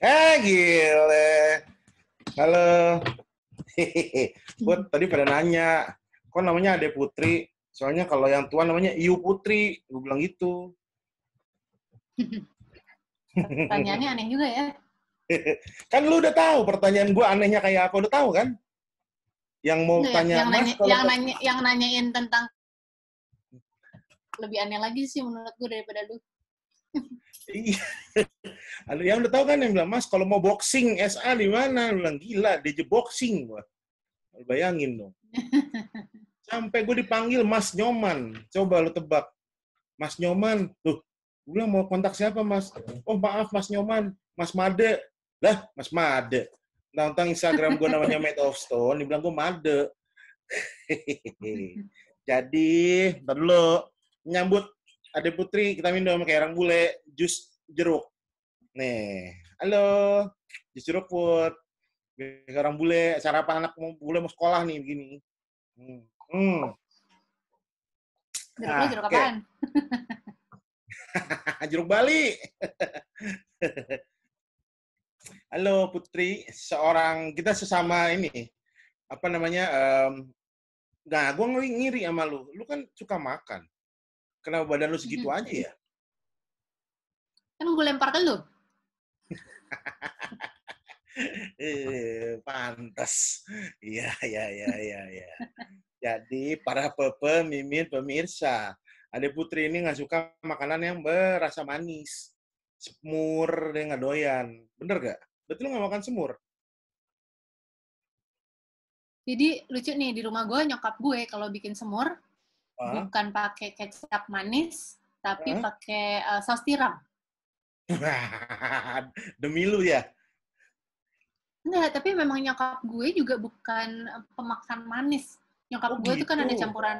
Gile. Halo. Put, tadi pada nanya, kok namanya Ade Putri? Soalnya kalau yang tua namanya Iu Putri. Gue bilang gitu. Pertanyaannya aneh juga ya. Kan lu udah tahu pertanyaan gue anehnya kayak apa. Udah tahu kan? Yang mau Nggak, tanya, Mas, kalau... yang nanyain tentang lebih aneh lagi sih menurut gue daripada lu. Iya. Ada yang udah tahu kan yang bilang, Mas, kalau mau boxing, SA di mana? Lu bilang, gila, DJ boxing. Wah, bayangin dong. Sampai gue dipanggil Mas Nyoman. Coba lu tebak. Mas Nyoman. Tuh, gue bilang mau kontak siapa, Mas? Oh, maaf, Mas Nyoman. Mas Made. Lah, Mas Made. Tentang Instagram gue namanya Made of Stone, dibilang gue Made. Jadi, ntar dulu. Nyambut Ade Putri, kita minum kayak orang bule, jus jeruk. Nih, halo. Jus jeruk, Put. Kayak orang bule, sarapan anak bule mau sekolah nih, begini. Hmm. Jeruk lu jeruk Oke. apaan? Jeruk Bali. Halo Putri, seorang kita sesama ini apa namanya? Nah, gue ngiri sama lu. Lu kan suka makan. Kenapa badan lu segitu aja ya? Kan gue lempar ke lu. Pantas. Iya, iya, iya, iya, iya. Jadi para mimin pemirsa, Ade Putri ini nggak suka makanan yang berasa manis. Semur, dia nggak doyan. Bener gak? Berarti lu nggak makan semur? Jadi lucu nih, di rumah gue nyokap gue kalau bikin semur Hah? bukan pakai kecap manis, tapi Hah? pakai saus tiram. Demi lu ya? Enggak, tapi memang nyokap gue juga bukan pemakan manis. Oh Nyokap gue tuh kan gitu. ada campuran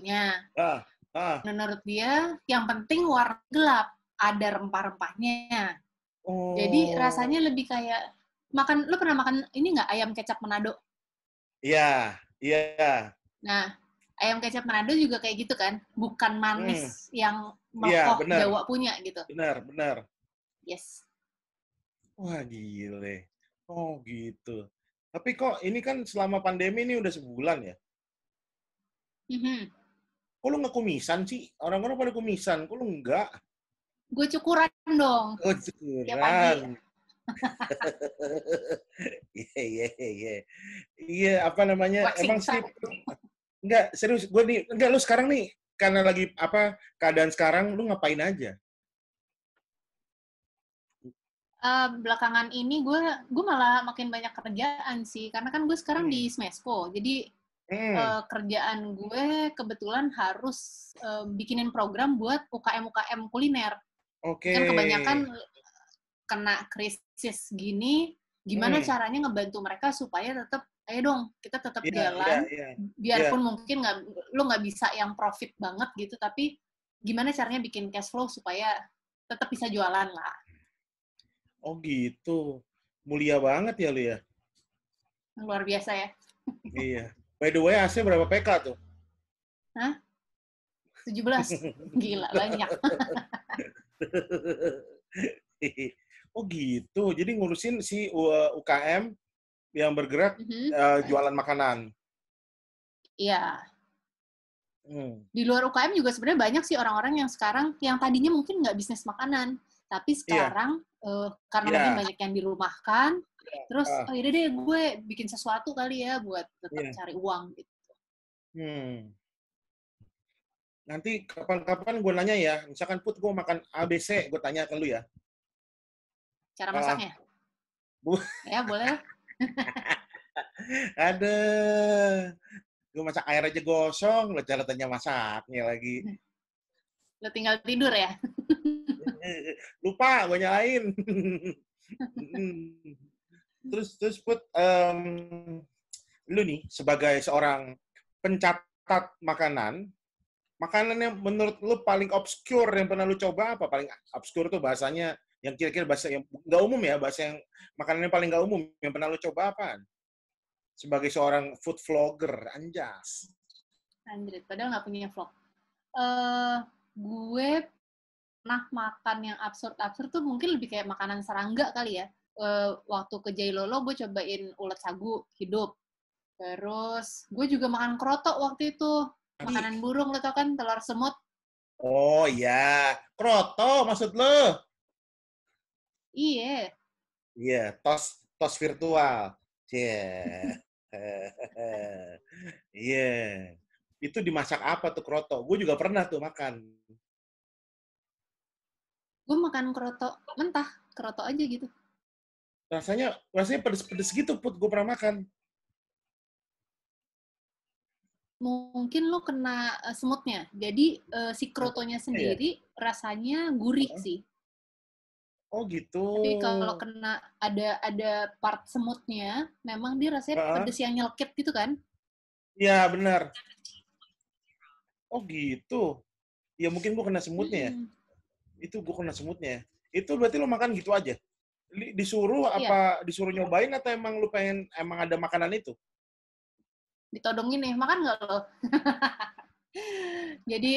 nya. Ah, ah. Menurut dia, yang penting warna gelap, ada rempah-rempahnya. Jadi Oh, rasanya lebih kayak makan. Lu pernah makan ini nggak ayam kecap Manado? iya, iya. Nah, ayam kecap Manado juga kayak gitu kan, bukan Hmm, manis yang iya, melekoh benar, Jawa punya gitu. benar, benar. Yes. Wah, gile. Oh, gitu. Tapi kok ini kan selama pandemi ini udah sebulan ya? Mhm. Kok lu nggak kumisan sih? Orang-orang pada kumisan, kok lu enggak? Gue cukuran dong Oh, tiap pagi. syukuran. Iya, iya, iya. Iya, apa namanya? Waxing Emang sih, satu. enggak, serius. Gue nih, enggak, lu sekarang nih, karena lagi apa keadaan sekarang, lu ngapain aja? Belakangan ini gue malah makin banyak kerjaan sih, karena kan gue sekarang Hmm. di Smesco, jadi Hmm. kerjaan gue kebetulan harus bikinin program buat UKM-UKM kuliner. Ini Oke. kan kebanyakan kena krisis gini, gimana Hmm. caranya ngebantu mereka supaya tetap, ayo dong, kita tetap Iya, iya, jalan, iya. Iya. biarpun mungkin lo nggak bisa yang profit banget gitu, tapi gimana caranya bikin cash flow supaya tetap bisa jualan lah. Oh gitu. Mulia banget ya lu ya. Luar biasa ya. Iya. By the way, AC berapa PK tuh? Hah? 17. Gila, banyak. Oh gitu. Jadi ngurusin si UKM yang bergerak Mhm. jualan makanan. Iya. Hmm. Di luar UKM juga sebenarnya banyak sih orang-orang yang sekarang, yang tadinya mungkin nggak bisnis makanan, tapi Iya, sekarang karena mungkin iya. banyak yang dirumahkan, terus Ah, oh yaudah deh gue bikin sesuatu kali ya buat tetap iya. cari uang gitu. Hmm. Nanti kapan-kapan gue nanya ya. Misalkan Put, gue makan ABC, gue tanya ke lu ya. Cara Ah, masaknya? Bu, Ya boleh lah. ada. Gue masak air aja gosong, lo cara tanya masaknya lagi. Lo tinggal tidur ya. Lupa gue nyalain. Terus Put, lu nih sebagai seorang pencatat makanan, makanan yang menurut lu paling obscure yang pernah lu coba apa? Paling obscure tuh bahasanya yang kira-kira bahasa yang nggak umum ya, bahasa yang makanan yang paling nggak umum yang pernah lu coba apa? Sebagai seorang food vlogger, anjas. Anjir, padahal nggak punya vlog. Eh gue pernah makan yang absurd tuh mungkin lebih kayak makanan serangga kali ya. Waktu ke Jailolo gue cobain ulet sagu hidup. Terus gue juga makan kroto waktu itu. Makanan burung, lo tau kan, telur semut. Oh iya, kroto maksud lo? Iya. Iya, tos virtual. Yeah. Iya. Itu dimasak apa tuh kroto? Gue juga pernah tuh makan. Gue makan kroto mentah, kroto aja gitu. Rasanya pedes-pedes gitu, Put. Gue pernah makan. Mungkin lo kena semutnya. Jadi si krotonya Iya. sendiri rasanya gurih Ya? sih. Oh gitu. Tapi kalau kena ada part semutnya, memang dia rasanya Heeh. pedes yang nyelkit gitu kan. Iya, benar. Oh gitu. Ya mungkin gue kena semutnya ya. Mm-mm. Itu gue kena semutnya. Itu berarti lo makan gitu aja? Disuruh Iya, apa disuruh nyobain atau emang lu pengen emang ada makanan itu? ditodongin nih, makan nggak lo? Jadi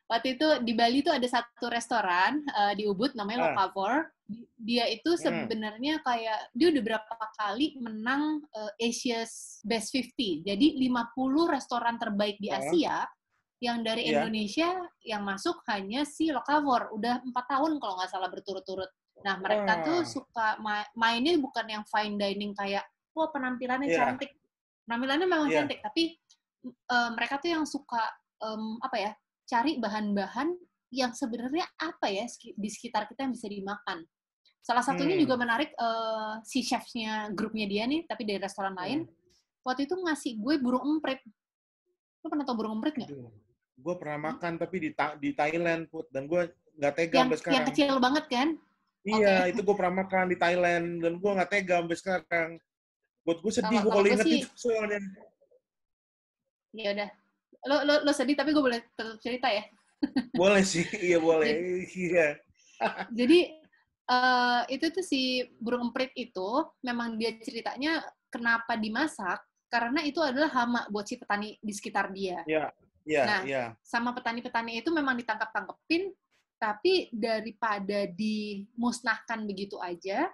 waktu itu di Bali tuh ada satu restoran di Ubud namanya Ah, Locavor. Dia itu hmm. sebenarnya kayak dia udah berapa kali menang Asia's Best 50. Jadi 50 restoran terbaik di Ah, Asia yang dari iya. Indonesia yang masuk hanya si Locavor. Udah 4 tahun kalau nggak salah berturut-turut. Nah, mereka tuh Wah, suka mainnya bukan yang fine dining kayak, wah penampilannya iya, cantik. Penampilannya memang iya. cantik, tapi mereka tuh yang suka apa ya, cari bahan-bahan yang sebenarnya apa ya di sekitar kita yang bisa dimakan. Salah satunya juga Hmm. menarik si chefnya grupnya dia nih, tapi dari restoran lain. Hmm. Waktu itu ngasih gue burung emprit. Lo pernah tau burung emprit nggak? Aduh, gue pernah makan tapi di Thailand, Put, dan gue nggak tega sampai Yang sekarang. kecil banget kan? Iya, Oke. Okay. itu gue pernah makan di Thailand dan gue nggak tega sampai sekarang. Buat gue sedih Kalau gue kalau kalau gue inget sih, itu soalnya. ya udah. Lo sedih tapi gue boleh tetap cerita ya. Boleh sih, iya boleh. Jadi, Iya. jadi itu tuh si burung emprit itu memang dia ceritanya kenapa dimasak karena itu adalah hama buat si petani di sekitar dia. Iya, iya, Nah, iya. sama petani-petani itu memang ditangkap-tangkepin, tapi daripada dimusnahkan begitu aja,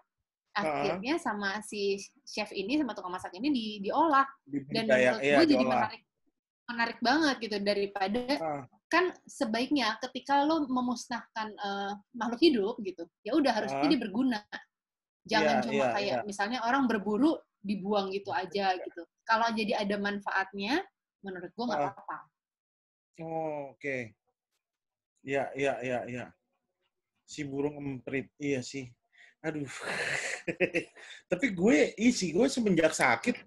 Heeh. akhirnya sama si chef ini, sama tukang masak ini diolah. Dan Dibudidaya, menurut iya gue jadi diolah. menarik banget gitu, daripada Ah, kan sebaiknya ketika lo memusnahkan makhluk hidup gitu, ya udah harusnya ah, dia berguna. iya, Jangan cuma iya, iya. kayak misalnya orang berburu dibuang gitu aja gitu. Kalau jadi ada manfaatnya, menurut gue nggak Ah, apa-apa. oh, oke. Iya, iya, iya, iya. Si burung emprit, iya sih. Aduh. Tapi gue semenjak sakit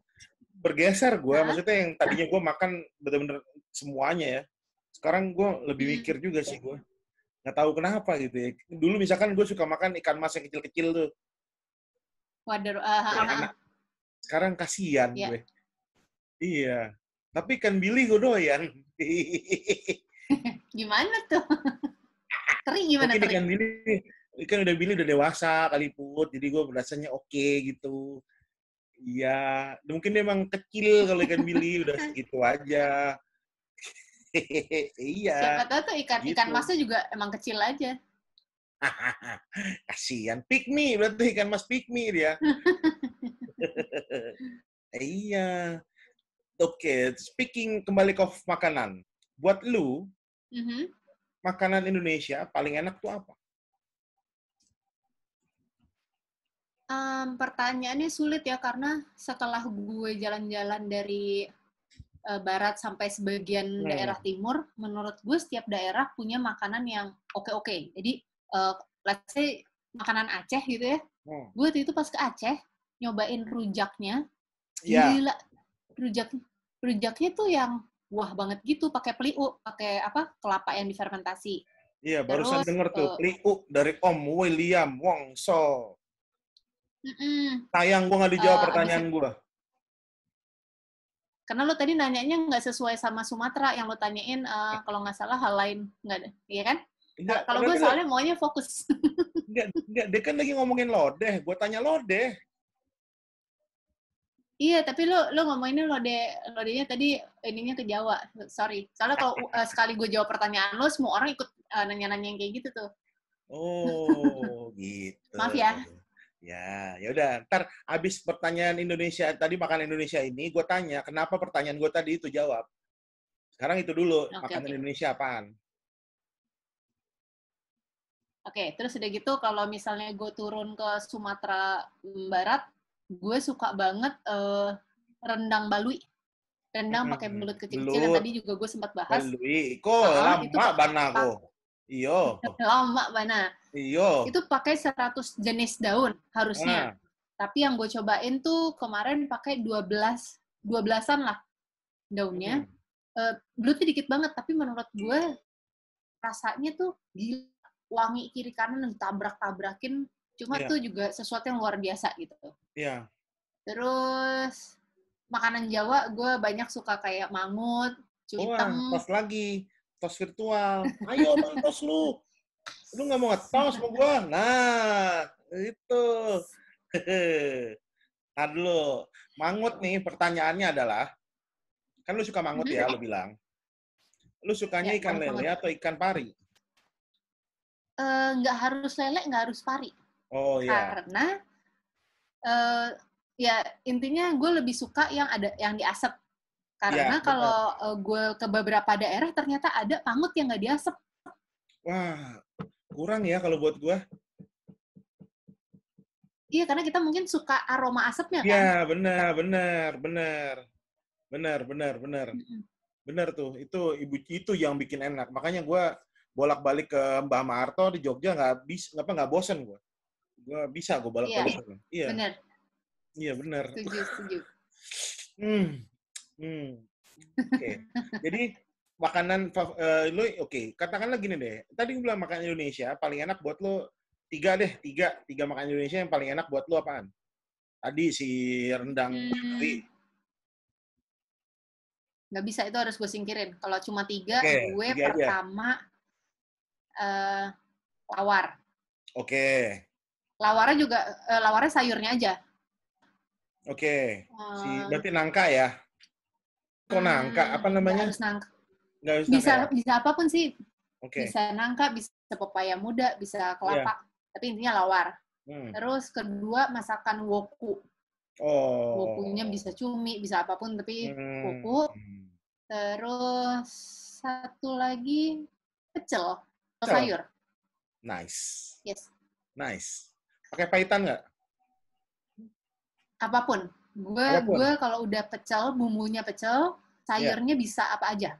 bergeser gue. Hah? Maksudnya yang tadinya gue makan bener-bener semuanya ya. Sekarang gue lebih Mm-mm. mikir juga sih gue. Nggak tahu kenapa gitu ya. Dulu misalkan gue suka makan ikan mas yang kecil-kecil tuh. Waduh, Yang enak. Sekarang kasihan ya. gue. Iya. Tapi ikan bili gue doyan. Gimana tuh? Teri gimana Mungkin teri? ikan udah bili udah dewasa kali Put. Jadi gue rasanya oke gitu. Iya, mungkin dia emang kecil kalau ikan bili udah segitu aja. Siapa Iya, tahu tuh ikan gitu. masnya juga emang kecil aja. Kasihan, pick me berarti ikan mas pick me dia. Iya. Oke, speaking kembali ke makanan. Buat lu, Mhm. makanan Indonesia paling enak tuh apa? Pertanyaannya sulit ya karena setelah gue jalan-jalan dari barat sampai sebagian daerah Hmm. timur, menurut gue setiap daerah punya makanan yang oke-oke. Jadi, let's say makanan Aceh gitu ya. Hmm. Gue waktu itu pas ke Aceh, nyobain rujaknya, Ya, gila. Rujak rujaknya tuh yang wah banget gitu, pakai peliu, pakai apa? Kelapa yang difermentasi. iya barusan Terus, denger tuh, Pliu dari Om William Wongso. mm-mm, Sayang gua nggak dijawab abis pertanyaan itu, gua. karena lo tadi nanyanya nggak sesuai sama Sumatera, yang lo tanyain kalau nggak salah hal lain, nggak ada, iya kan? Enggak, Kalau gue soalnya maunya fokus. enggak, dia kan lagi ngomongin lodeh. Gua tanya lodeh. Iya, tapi lo ngomonginnya lodenya tadi ininya ke Jawa. Sorry. Soalnya kalau sekali gue jawab pertanyaan lo, semua orang ikut nanya-nanya yang kayak gitu tuh. Oh, gitu. Maaf ya. Ya, ya udah. Ntar abis pertanyaan Indonesia tadi makan Indonesia ini, gue tanya kenapa pertanyaan gue tadi itu jawab. Sekarang itu dulu Oke, makanan oke. Indonesia apaan? Oke, terus udah gitu kalau misalnya gue turun ke Sumatera Barat, gue suka banget rendang balui. Rendang pakai belut kecil-kecil yang Belut, tadi juga gue sempat bahas. belui, ko Itu lama bana ko. Iyo, lama mana. iyo. Itu pakai 100 jenis daun harusnya. Ah, Tapi yang gue cobain tuh kemarin pakai 12-an lah daunnya. hmm, Belutnya dikit banget, tapi menurut gue rasanya tuh gila. Wangi kiri kanan ditabrak-tabrakin. Cuma iya, tuh juga sesuatu yang luar biasa gitu. iya. Terus makanan Jawa gue banyak suka kayak mangut, Wah, cuiteng. tos lagi, tos virtual. Ayo main tos lu. Lu nggak mau ngetos sama gua? Nah, itu. Nah dulu, mangut nih pertanyaannya adalah, kan lu suka mangut ya, lu bilang. Lu sukanya Ya, ikan mangut lele banget. atau ikan pari? Nggak harus lele, nggak harus pari. Oh ya, Karena eh, ya intinya gue lebih suka yang ada yang diasap. iya Karena benar. kalau gue ke beberapa daerah ternyata ada mangut yang nggak diasap. Wah, kurang ya kalau buat gua. Iya, karena kita mungkin suka aroma asapnya Iya, kan. benar, benar, benar. Benar, benar, benar. Mm-mm. Benar tuh. Itu yang bikin enak. Makanya gua bolak-balik ke Mbah Marto di Jogja nggak bosen gua. Gua Iya, bolak-balik sana. Iya, bener. iya benar. Setuju, setuju. Hmm, hmm. Oke. Jadi lu oke, katakanlah gini deh. Tadi gue bilang makanan Indonesia paling enak buat lu tiga deh, tiga makanan Indonesia yang paling enak buat lu apaan? Tadi si rendang Hmm, Bali. nggak bisa, itu harus gue singkirin. Kalau cuma 3, Oke, gue tiga aja. pertama eh, lawar. Oke, Lawarnya juga, lawarnya sayurnya aja. oke. Eh, Berarti nangka ya? Kok nangka? Apa nggak namanya? harus nangka. Nggak harus nangka Bisa ya? bisa apapun sih. Oke. Bisa nangka, bisa pepaya muda, bisa Iya. kelapa. Tapi intinya lawar. Hmm. Terus kedua, masakan woku. Wokunya Oh. bisa cumi, bisa apapun, tapi Hmm. woku. Terus satu lagi, pecel. Pecel Cel. sayur. Nice. Yes. Nice. Pakai pahitan nggak? Apapun. Gue Apapun. kalau udah pecel, bumbunya pecel, Ya. sayurnya bisa apa aja.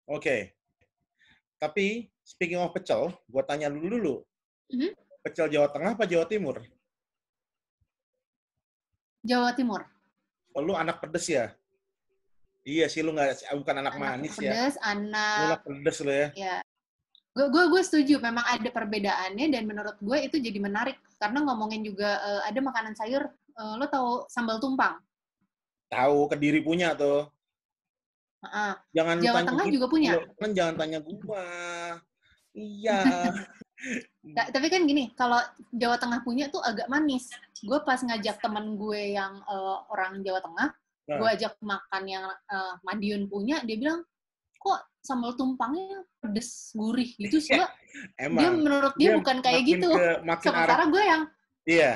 Oke. Tapi speaking of pecel, gue tanya dulu. Mhm. Pecel Jawa Tengah apa Jawa Timur? Jawa Timur. Oh, lu anak pedes ya? Iya sih, lu nggak bukan anak Anak manis ya. pedas, Lu anak anak pedes lu ya. ya. Gue setuju. Memang ada perbedaannya dan menurut gue itu jadi menarik karena ngomongin juga ada makanan sayur. Lo tahu sambal tumpang? Tahu Kediri punya tuh. Jangan lu Jawa tanya Tengah gitu juga punya. lu. Kan jangan tanya gua. Iya. Tapi kan gini, kalau Jawa Tengah punya tuh agak manis. Gue pas ngajak temen gue yang orang Jawa Tengah, gue Nah, ajak makan yang Madiun punya, dia bilang, kok sambal tumpangnya pedes, gurih gitu sih, Mbak. Dia emang menurut dia dia bukan kayak gitu. makin arah. Sementara gue yang, Iya.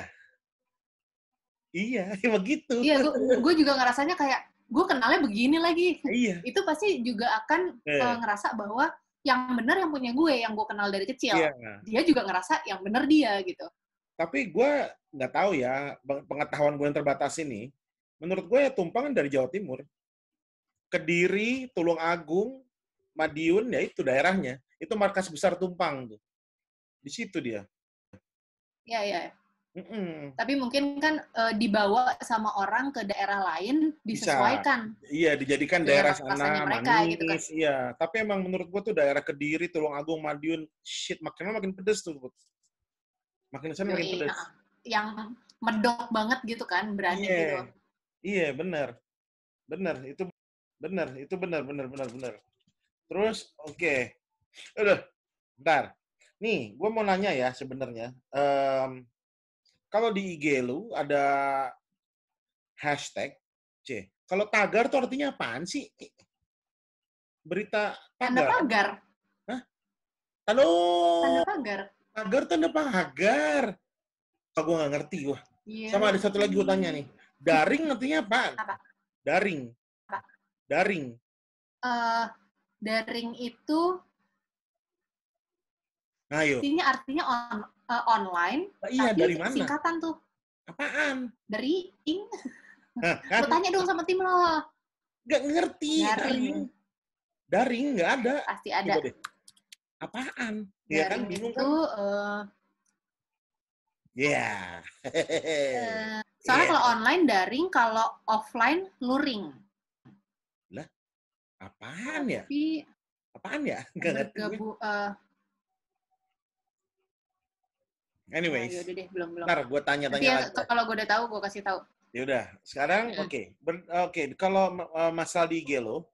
Iya, emang gitu. iya, gue juga ngerasanya kayak, gue kenalnya begini lagi. Iya. Itu pasti juga akan Eh, ngerasa bahwa yang benar yang punya gue, yang gue kenal dari kecil. iya. Dia juga ngerasa yang benar dia, gitu. Tapi gue nggak tahu ya, pengetahuan gue yang terbatas ini. Menurut gue ya tumpang dari Jawa Timur. Kediri, Tulung Agung, Madiun, ya itu daerahnya. Itu markas besar tumpang tuh. Di situ dia. Ya, ya. Mm-mm. Tapi mungkin kan dibawa sama orang ke daerah lain, Bisa. disesuaikan Iya, dijadikan daerah dengan rasanya sana, mereka, gitu kan. manis. Iya. Tapi emang menurut gue tuh daerah Kediri, Tulung Agung, Madiun, shit, makin lama makin pedes tuh. Makin sana makin Yoi, pedes. yang medok banget gitu kan, berani Iya. gitu. Iya, benar. Benar, itu benar. Itu benar, benar, benar, benar. Terus, oke. Udah, bentar. Nih, gue mau nanya ya sebenarnya. Kalau di IG lu ada hashtag, kalau tagar tuh artinya apaan sih? Berita Tanda tagar. pagar, Hah? Halo, tanda pagar. Pagar tuh ada pagar. Kok gue nggak ngerti gue. Iya. Sama ada satu lagi gue tanya nih. Daring artinya apa? Apa? Daring. Apa? Daring. Daring itu Ayo. artinya online, Nah, iya, tapi dari mana? singkatan tuh. Apaan? Dari ing. Kan? Lo tanya dong sama tim lo. Nggak ngerti. Daring. Daring nggak ada. Pasti ada. Coba deh. Apaan? Ya kan, Daring bingung itu, kan? Ya. soalnya kalau online daring, kalau offline luring. Lah, apaan ya? Tapi Apaan ya? Nggak ngerti gue. Anyways. Yaudah deh, belum. Ntar gue tanya-tanya lagi. Kalau gue udah tahu, gue kasih tahu. Ya udah, sekarang oke. Kalau masalah di Gelo,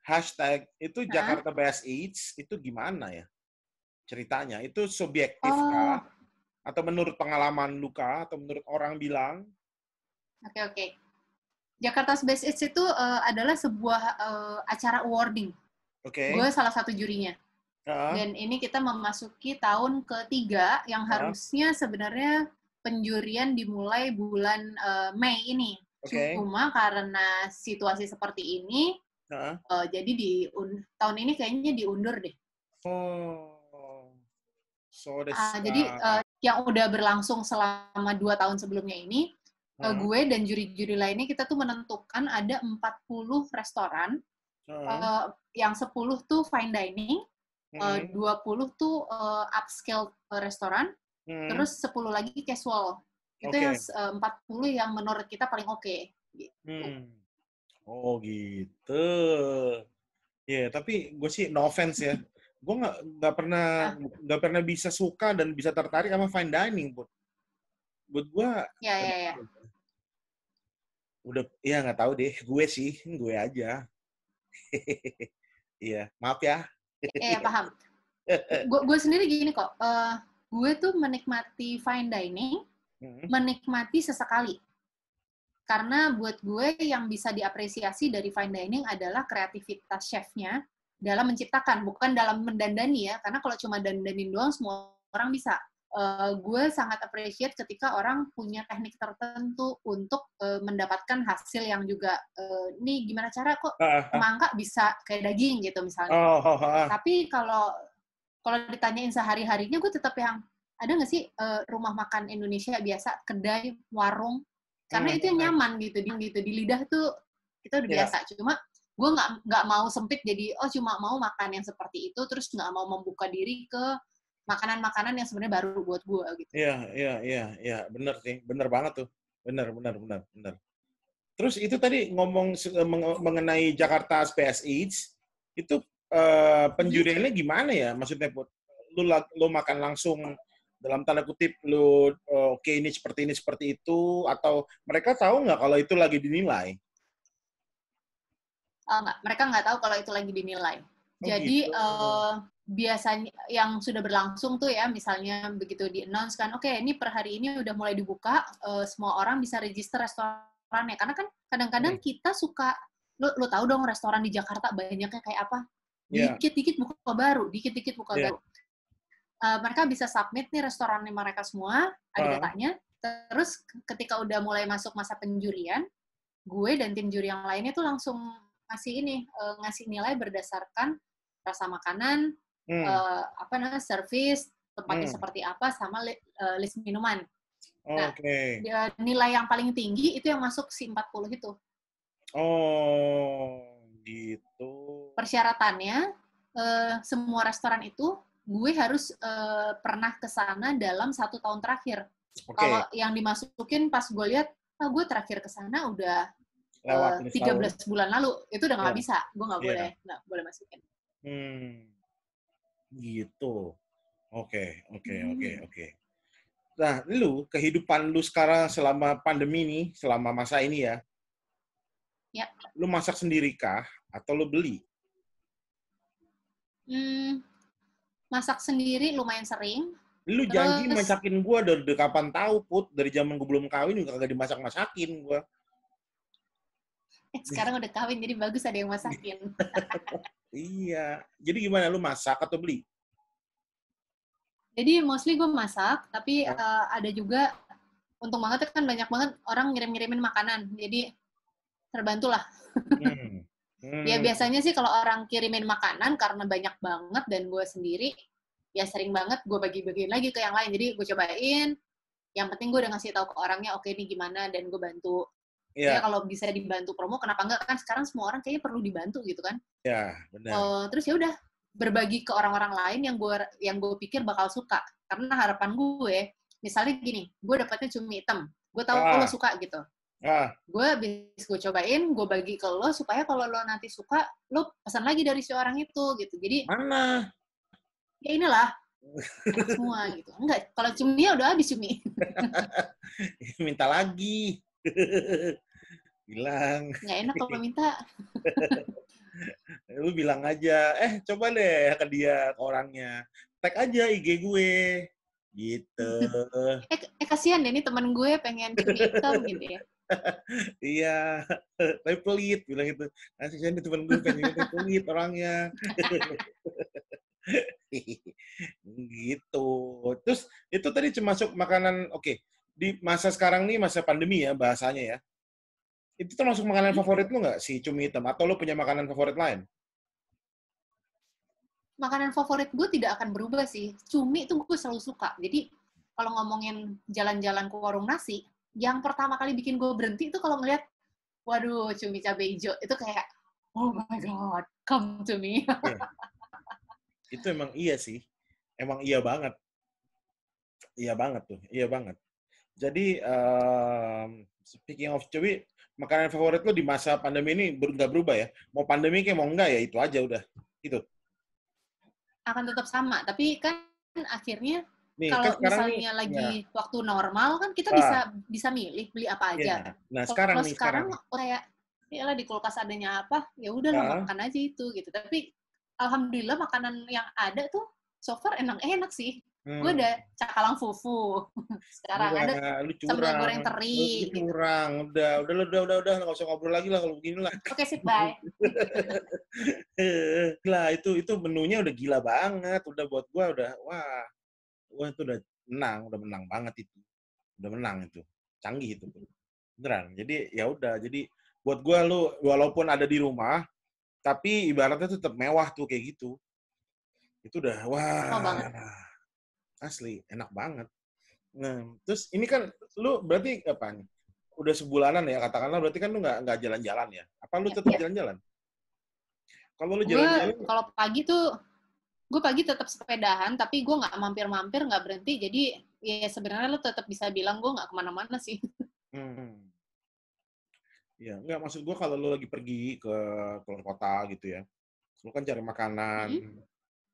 hashtag itu Jakarta Best Eats itu gimana ya ceritanya? Itu subjektif kah? Atau menurut pengalaman lu kah? Atau menurut orang bilang? Oke. Jakarta Best Eats itu adalah sebuah acara awarding. Oke. Gue salah satu jurinya. Dan ini kita memasuki tahun ketiga yang harusnya sebenarnya penjurian dimulai bulan Mei ini. Cuma karena situasi seperti ini, jadi tahun ini kayaknya diundur deh. Jadi yang udah berlangsung selama 2 tahun sebelumnya ini, gue dan juri-juri lainnya kita tuh menentukan ada 40 restoran, yang 10 tuh fine dining, 20 tuh upscale restoran, terus 10 lagi casual. Itu yang 40 yang menurut kita paling oke. Gitu. Oh gitu. Ya, tapi gue sih no offense ya. Gue nggak pernah bisa suka dan bisa tertarik sama fine dining, buat gue. Ya. Udah, ya nggak tahu deh. Gue aja. Iya, maaf ya. Paham. Gue sendiri gini kok. Gue tuh menikmati fine dining, menikmati sesekali. Karena buat gue yang bisa diapresiasi dari fine dining adalah kreativitas chefnya dalam menciptakan, bukan dalam mendandani ya. Karena kalau cuma dandanin doang, semua orang bisa. Gue sangat appreciate ketika orang punya teknik tertentu untuk mendapatkan hasil yang juga, ini gimana cara kok semangka bisa kayak daging gitu misalnya. Tapi kalau ditanyain sehari-harinya, gue tetap yang, ada nggak sih rumah makan Indonesia biasa, kedai, warung, karena itu yang nyaman gitu di lidah tuh kita udah biasa. Cuma gue nggak mau sempit jadi cuma mau makan yang seperti itu, terus nggak mau membuka diri ke makanan-makanan yang sebenarnya baru buat gue gitu. Iya, bener sih, bener banget tuh, bener. Terus itu tadi ngomong mengenai Jakarta Best Eats, itu penjuriannya gimana ya? Maksudnya, lu makan langsung dalam tanda kutip, lu oke ini seperti itu, atau mereka tahu nggak kalau itu lagi dinilai? Nggak, mereka nggak tahu kalau itu lagi dinilai. Jadi biasanya yang sudah berlangsung tuh ya, misalnya begitu di-announce kan, oke ini per hari ini udah mulai dibuka, semua orang bisa register restorannya. Karena kan kadang-kadang kita suka, lu tahu dong restoran di Jakarta banyaknya kayak apa? Dikit-dikit buka baru, baru. Mereka bisa submit nih restorannya mereka semua, ada datanya. Terus ketika udah mulai masuk masa penjurian, gue dan tim juri yang lainnya tuh langsung ngasih nilai berdasarkan rasa makanan, service, tempatnya seperti apa, sama list minuman. Nah, nilai yang paling tinggi itu yang masuk si 40 itu. Oh, gitu. Persyaratannya, semua restoran itu gue harus pernah ke sana dalam 1 tahun terakhir. Kalau yang dimasukin pas gue lihat, gue terakhir ke sana udah 13 bulan lalu, itu udah nggak bisa, gue nggak boleh masukin. Gitu. Oke. Nah, kehidupan lu sekarang selama pandemi ini, selama masa ini ya, lu masak sendiri kah atau lu beli? Masak sendiri lumayan sering. Lu janji masakin gua dari kapan tahu, Put? Dari zaman gua belum kawin juga kagak dimasak-masakin gua. Sekarang udah kawin, jadi bagus ada yang masakin. Iya. Jadi gimana, lu masak atau beli? Jadi mostly gue masak, tapi Ah, ada juga, untung banget kan banyak banget orang ngirim-ngirimin makanan. Jadi terbantu lah. hmm. Ya Hmm. biasanya sih kalau orang kirimin makanan karena banyak banget dan gue sendiri, ya sering banget gue bagi-bagiin lagi ke yang lain. Jadi gue cobain, yang penting gue udah ngasih tahu ke orangnya, oke ini gimana, dan gue bantu. Ya Ya, kalau bisa dibantu promo, kenapa enggak, kan sekarang semua orang kayaknya perlu dibantu gitu kan. ya, benar. Terus ya udah, berbagi ke orang-orang lain yang gue pikir bakal suka. Karena harapan gue, misalnya gini, gue dapetnya cumi hitam, gue tahu lo Ah, suka gitu. ah, Gue habis gue cobain, gue bagi ke lo supaya kalau lo nanti suka, lo pesan lagi dari si orang itu gitu. Jadi mana? ya inilah, enak semua gitu. Enggak, kalau cumi ya udah habis cumi. Minta lagi. Bilang, Nggak enak kalau minta. lu bilang aja, coba deh ke dia, ke orangnya. Tag aja IG gue. Gitu. Kasihan deh, ini temen gue pengen cumi hitam gitu ya. Iya, tapi pelit, bilang gitu. Nanti saya temen gue pengen tapi pelit orangnya. Gitu. Terus itu tadi masuk makanan, oke. Di masa sekarang nih, masa pandemi ya bahasanya ya. Itu termasuk makanan Hmm? favorit lu nggak, si cumi hitam? Atau lu punya makanan favorit lain? Makanan favorit gue tidak akan berubah sih. Cumi itu gue selalu suka. Jadi kalau ngomongin jalan-jalan ke warung nasi, yang pertama kali bikin gue berhenti itu kalau ngeliat, waduh, cumi cabai hijau. Itu kayak, oh my God, come to me. Iya. Itu emang iya sih. Emang iya banget. Iya banget tuh. Iya banget. Jadi, speaking of cumi, makanan favorit lu di masa pandemi ini nggak berubah ya? Mau pandemi kayak mau enggak ya itu aja udah. Gitu. Akan tetap sama. Tapi kan akhirnya Nih, kan kalau sekarang nih, misalnya ya, lagi waktu normal kan kita ah, bisa milih beli apa ya. aja. Nah, sekarang Kalau nih, sekarang sekarang nih. kayak ya lah di kulkas adanya apa, ya udahlah Ah, makan aja itu gitu. Tapi alhamdulillah makanan yang ada tuh so far enak-enak sih. Gue hmm, udah cakalang fufu. Sekarang ada enggak, lu sambal curang. goreng Lu teri gitu. curang. Udah, nggak usah ngobrol lagi lah kalau begini lah. Oke, sip, bye. Gila, itu menunya udah gila banget. Udah buat gua udah, wah itu udah menang banget itu. Udah menang itu. Canggih itu. Beneran. Jadi ya udah, jadi buat gua lu walaupun ada di rumah, tapi ibaratnya tetap mewah tuh kayak gitu. Itu udah Mau banget. asli enak banget. Nah, terus ini kan lu berarti apa nih? Udah sebulanan ya katakanlah berarti kan lu nggak jalan-jalan ya? Apa lu tetap jalan-jalan? Kalau lu Gue jalan-jalan, kalau pagi tuh gue pagi tetap sepedahan, tapi gue nggak mampir-mampir, nggak berhenti. Jadi ya sebenarnya lo tetap bisa bilang gue nggak kemana-mana sih. hmm, ya nggak maksud gua kalau lu lagi pergi ke keluar kota gitu ya, lu kan cari makanan, Mm-mm.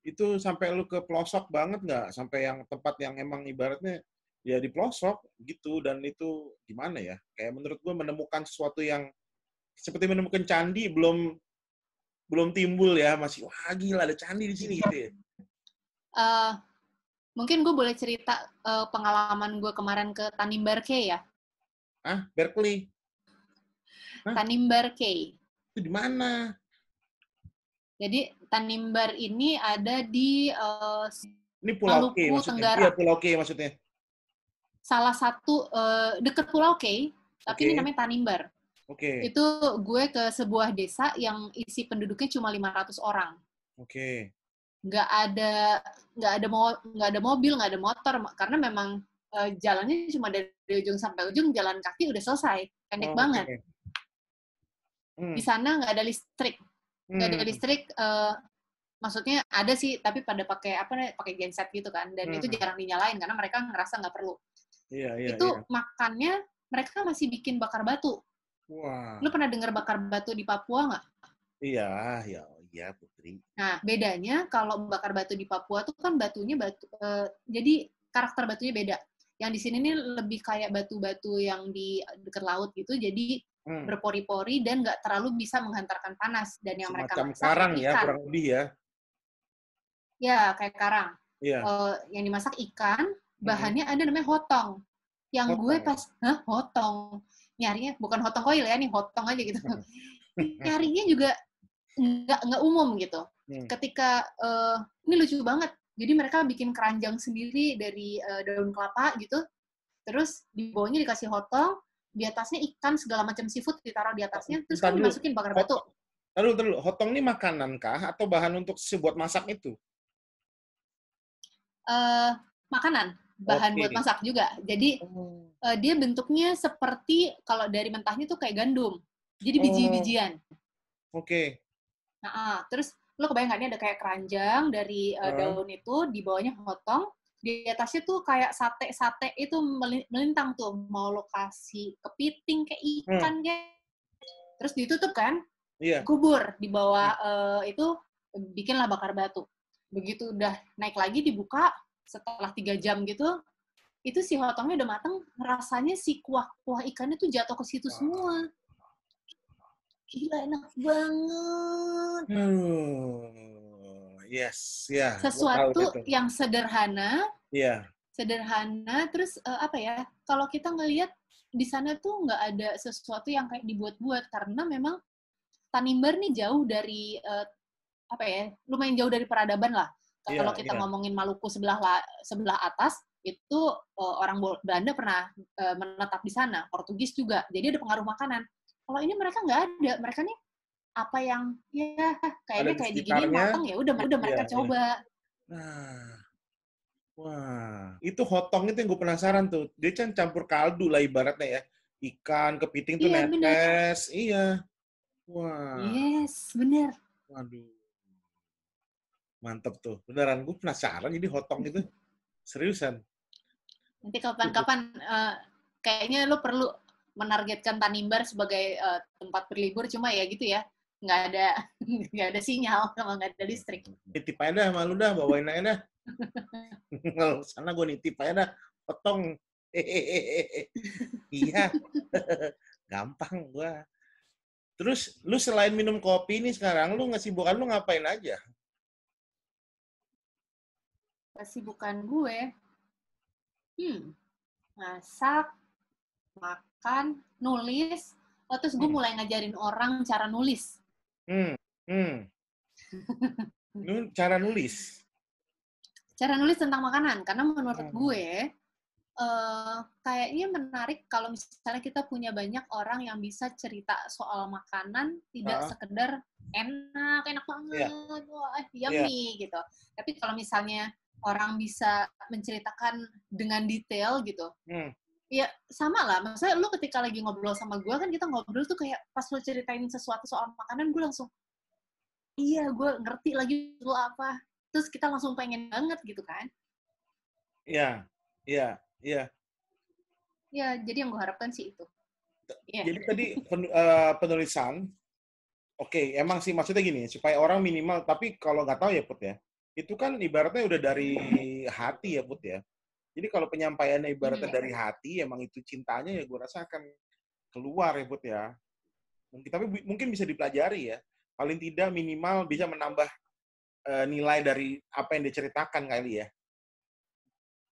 itu sampai lu ke pelosok banget nggak? Sampai yang tempat yang emang ibaratnya ya di pelosok gitu dan itu gimana ya? Kayak menurut gua menemukan sesuatu yang seperti menemukan candi belum belum timbul ya masih wah gila ada candi di sini gitu ya. Eh, Mungkin gue boleh cerita pengalaman gue kemarin ke Tanimbar Cay ya. Ah, Berkeley. Hah? Tanimbar Cay. Itu di mana? Jadi Tanimbar ini ada di Ini Pulau K Maluku maksudnya. Iya, Tenggara. Pulau K maksudnya. Salah satu deket Pulau Cay, tapi ini Oke, namanya Tanimbar. oke, Itu gue ke sebuah desa yang isi penduduknya cuma 500 orang. oke. Nggak ada nggak ada mobil, nggak ada motor, karena memang jalannya cuma dari ujung sampai ujung, jalan kaki udah selesai, pendek Oh, banget. oke. Di Hmm, sana nggak ada listrik, nggak ada hmm, listrik. Maksudnya ada sih, tapi pada pakai apa nih, pakai genset gitu kan, dan itu hmm. jarang dinyalain karena mereka ngerasa nggak perlu. Iya, iya, Itu iya. makannya mereka masih bikin bakar batu. Lu Wah, pernah dengar bakar batu di Papua nggak? iya, ya, iya Putri. Nah, bedanya kalau bakar batu di Papua tuh kan batunya jadi karakter batunya beda. Yang di sini nih lebih kayak batu-batu yang di dekat laut gitu, jadi Hmm. berpori-pori dan nggak terlalu bisa menghantarkan panas. Dan yang mereka Semacam masak karang ya, ikan. kurang lebih ya. Ya, kayak karang. Iya. Yang dimasak ikan, Hmm. bahannya ada namanya hotong. Yang gue Potong. pas, hah, hotong? Nyarinya, bukan hotong koil ya, nih hotong aja gitu. Nyarinya juga nggak umum gitu. Hmm. Ketika, ini lucu banget, Jadi mereka bikin keranjang sendiri dari daun kelapa gitu. Terus di bawahnya dikasih hotong, di atasnya ikan segala macam seafood ditaruh di atasnya, terus Bentar kan dulu. dimasukin bakar batu. Taruh dulu. Hotong ini makanan kah atau bahan untuk buat masak itu? Makanan, bahan buat Oke. masak juga. Jadi Oh. dia bentuknya seperti kalau dari mentahnya tuh kayak gandum. Jadi Oh, biji-bijian. oke. Nah, terus lo kebayang nggak ini ada kayak keranjang dari Heeh. daun itu, di bawahnya hotong, di atasnya tuh kayak sate-sate itu melintang tuh, mau lo kasih kepiting kayak Hmm, ikan kayak, terus ditutup kan, iya. kubur di bawah itu bikinlah bakar batu. Begitu udah naik lagi dibuka setelah 3 jam gitu, itu si hotongnya udah mateng, rasanya si kuah-kuah ikannya tuh jatuh ke situ Wah. semua. Gila enak banget. Yes, ya, gue tahu itu. Sesuatu yang sederhana, Iya, terus apa ya, kalau kita ngelihat di sana tuh nggak ada sesuatu yang kayak dibuat-buat, karena memang Tanimbar nih jauh dari apa ya, lumayan jauh dari peradaban lah. iya, Kalau kita iya. ngomongin Maluku sebelah atas, itu orang Belanda pernah menetap di sana, Portugis juga. Jadi ada pengaruh makanan. Kalau ini mereka nggak ada, mereka nih apa yang ya Ada kayaknya di kayak diginiin sekitarnya. mateng ya udah Iya, mereka iya. coba. Nah, wah, itu hotong itu yang gue penasaran tuh. Dia kan campur kaldu lah ibaratnya ya. Ikan, kepiting tuh Iya bener. netes. Iya. Wah, Yes, bener. waduh. Mantep tuh. Beneran, gue penasaran jadi hotong itu. Seriusan. Nanti kapan-kapan kayaknya lo perlu menargetkan Tanimbar sebagai tempat berlibur, cuma ya gitu ya, nggak ada nggak ada sinyal sama nggak ada listrik. Nitip aja dah, malu dah, bawain aja dah. Kalau sana gue nitip aja dah. Hotong. Hehehe. Iya. Gampang gua. Terus lu selain minum kopi nih sekarang lu ngesibukan lu ngapain aja? Kesibukan gue, masak, makan, nulis, terus gue Hmm. mulai ngajarin orang cara nulis. Hmm. Hmm. Cara nulis. Cara nulis tentang makanan, karena menurut Hmm. gue, kayaknya menarik kalau misalnya kita punya banyak orang yang bisa cerita soal makanan, tidak Ah, sekedar enak, enak iya, banget, wah iya. yummy gitu. Tapi kalau misalnya orang bisa menceritakan dengan detail gitu, Hmm. ya sama lah. Maksudnya lu ketika lagi ngobrol sama gue kan kita ngobrol tuh kayak pas lu ceritain sesuatu soal makanan, gue langsung, iya gue ngerti lagi lu apa. Terus kita langsung pengen banget gitu kan. Iya, iya, iya. Ya, jadi yang gue harapkan sih itu. Iya. Jadi tadi penulisan, oke, emang sih maksudnya gini, supaya orang minimal, tapi kalau nggak tahu ya Put ya, itu kan ibaratnya udah dari hati ya Put ya. Jadi kalau penyampaiannya ibaratnya Ya. dari hati, emang itu cintanya ya gue rasa akan keluar ya Put ya. Mungkin tapi mungkin bisa dipelajari ya. Paling tidak minimal bisa menambah nilai dari apa yang diceritakan kali ya.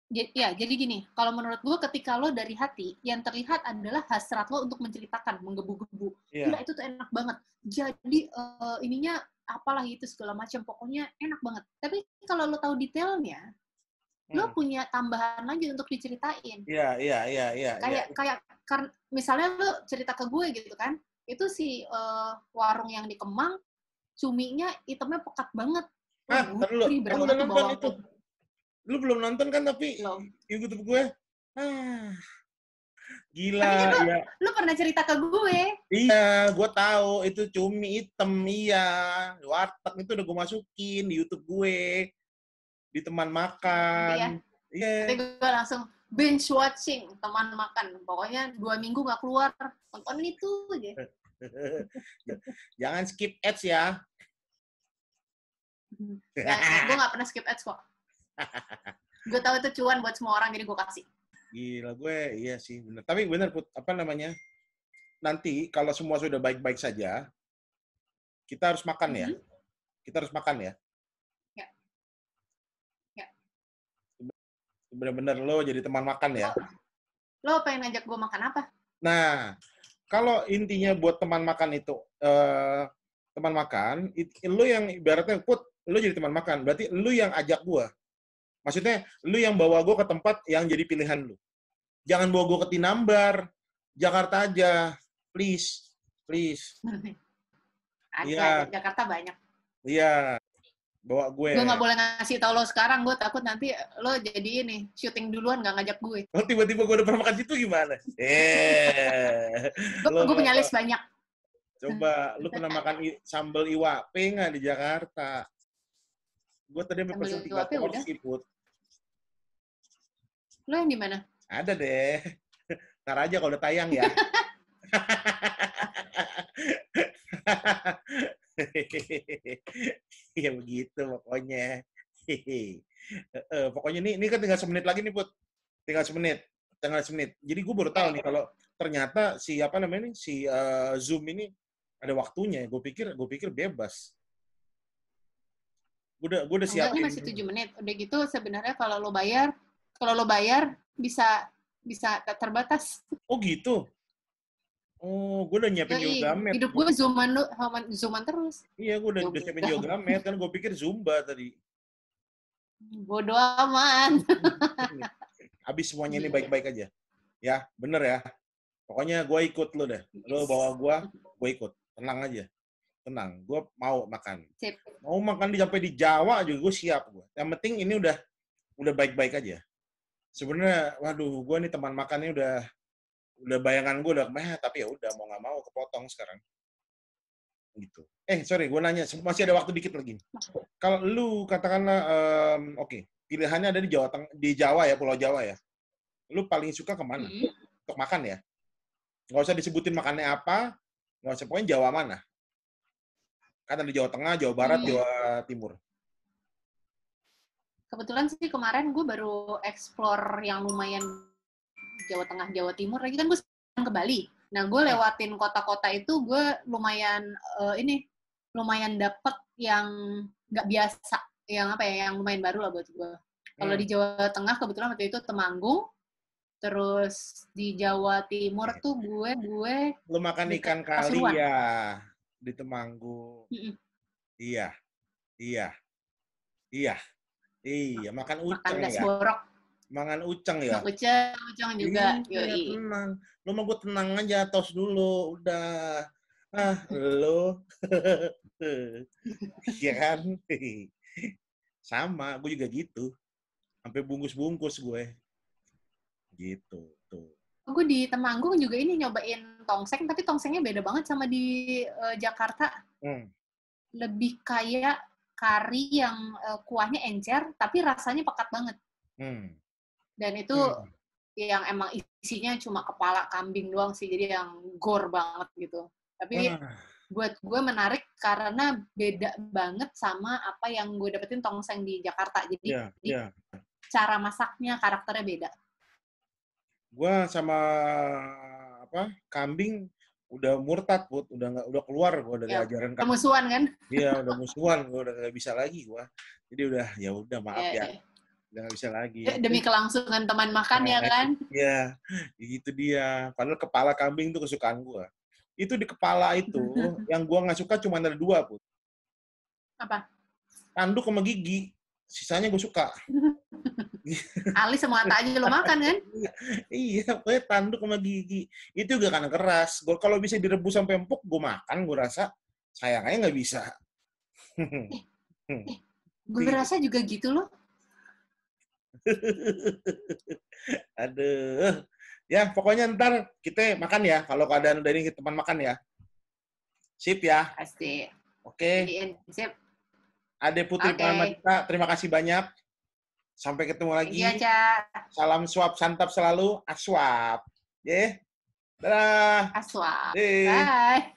Ya, jadi gini, kalau menurut gue ketika lo dari hati, yang terlihat adalah hasrat lo untuk menceritakan, menggebu-gebu. Gila, Iya. itu tuh enak banget. Jadi, ininya apalah itu segala macam, pokoknya enak banget. Tapi kalau lo tahu detailnya, lo Hmm. punya tambahan lagi untuk diceritain. Iya, iya, iya, iya, iya. Kayak misalnya lo cerita ke gue gitu kan, itu si warung yang di Kemang, cuminya hitamnya pekat banget. Wah, Ntar dulu. gurih Lu udah banget tuh nonton bawang itu? putih. Lu belum nonton kan tapi Lo. YouTube gue? Ah, Tapi kan gila, ya. lo pernah cerita ke gue. Iya, gue tahu itu cumi hitam, iya. Warteg itu udah gue masukin di YouTube gue, di teman Nanti ya, makan. nanti Iya. gue langsung binge watching teman makan. Pokoknya 2 minggu nggak keluar, tontonin itu aja. Jangan skip ads ya. Gue nggak pernah skip ads kok. Gue tahu itu cuan buat semua orang, jadi gue kasih. Gila gue, iya sih bener. Tapi bener Put, apa namanya? Nanti kalau semua sudah baik-baik saja, kita harus makan ya. Kita harus makan ya. Ya, ya. Bener-bener lo jadi teman makan ya. Lo pengen ngajak gue makan apa? Nah, kalau intinya buat teman makan itu, teman makan, lo yang ibaratnya Put, lo jadi teman makan. Berarti lo yang ajak gue. Maksudnya, lu yang bawa gue ke tempat yang jadi pilihan lu. Jangan bawa gue ke Tinambar, Jakarta aja. Please. Please. Ada, Iya, Jakarta banyak. iya. Bawa gue. Gue nggak boleh ngasih tau lo sekarang, gue takut nanti lo jadi ini, syuting duluan nggak ngajak gue. Oh, tiba-tiba gue udah pernah makan situ gimana? Gue punya list banyak. Coba, lu pernah makan sambal iwape nggak di Jakarta? Gue tadi sampai pesen 3 porsi, Put. Lo yang di mana? Ada deh. Ntar aja kalau udah tayang ya. Ya begitu pokoknya. Pokoknya ini kan tinggal semenit lagi nih, Put. Tinggal semenit. Jadi gue baru tahu nih kalau ternyata si apa namanya nih, si Zoom ini ada waktunya. Gue pikir bebas. Gue udah siapin. Enggak, ini masih 7 menit. Udah gitu sebenarnya kalau lo bayar bisa terbatas. Oh gitu. Oh, gue udah nyiapin Yogamed. Hidup gue zooman terus. Iya, gue udah siapin Yogamed kan. Gue pikir Zumba tadi. Bodoh amat. Habis semuanya ini baik-baik aja. Ya, bener ya. Pokoknya gue ikut lo deh. Lo bawa gue ikut. Tenang aja. Tenang. Gue mau makan. Sip. Mau makan sampai di Jawa juga gue siap. Yang penting ini udah baik-baik aja. Sebenarnya, waduh, gue nih teman makannya udah bayangan gue udah tapi ya udah mau nggak mau kepotong sekarang gitu. Sorry, gue nanya, masih ada waktu dikit lagi. Kalau lu katakanlah oke, pilihannya ada di Jawa ya, Pulau Jawa ya. Lu paling suka kemana untuk makan ya? Nggak usah disebutin makannya apa, nggak usah, pokoknya Jawa mana? Kan ada Jawa Tengah, Jawa Barat, Jawa Timur. Kebetulan sih kemarin gue baru explore yang lumayan Jawa Tengah, Jawa Timur. Lagi kan gue ke Bali. Nah, gue lewatin kota-kota itu, gue lumayan lumayan dapet yang nggak biasa, yang apa ya, yang lumayan baru lah buat gue. Kalau di Jawa Tengah kebetulan waktu itu Temanggung, terus di Jawa Timur tuh gue lu makan ikan kali Pasuruan. Ya di Temanggung. Iya, makan uceng ya. Borok. Mangan uceng ya? Uceng juga. Iya, tenang. Lu mau gue tenang aja, tos dulu. Udah. Lo. Iya kan? Sama, gue juga gitu. Sampai bungkus-bungkus gue. Gitu. Tuh. Gue di Temanggung juga ini nyobain tongseng, tapi tongsengnya beda banget sama di Jakarta. Lebih kayak kari yang kuahnya encer, tapi rasanya pekat banget. Dan itu yang emang isinya cuma kepala kambing doang sih, jadi yang gore banget gitu. Tapi buat gue menarik karena beda banget sama apa yang gue dapetin tongseng di Jakarta. Jadi cara masaknya, karakternya beda. Gue sama kambing udah murtad, Put. Udah keluar gue dari ajaran kambing. Musuhan kan? Iya, udah musuhan. Gue udah nggak bisa lagi gue. Jadi udah maaf ya. Udah nggak bisa lagi. Demi kelangsungan teman makan ya kan? Iya, itu dia. Padahal kepala kambing itu kesukaan gue. Itu di kepala itu, yang gue nggak suka cuma ada 2, Put. Apa? Tanduk sama gigi. Sisanya gue suka. Alis sama mata aja lo makan kan? Iya, pokoknya tanduk sama gigi. Itu juga karena keras. Kalau bisa direbus sampai empuk, gue makan, gue rasa. Sayangnya nggak bisa. Gue rasa juga gitu loh. Aduh. Ya, pokoknya ntar kita makan ya. Kalau keadaan udah ini teman makan ya. Sip ya? Pasti. Oke. Sip. Ade Putri Pramagita, terima kasih banyak. Sampai ketemu lagi. Iya, Cak. Salam suap santap selalu. Aswap. Dadah. Aswap. Bye.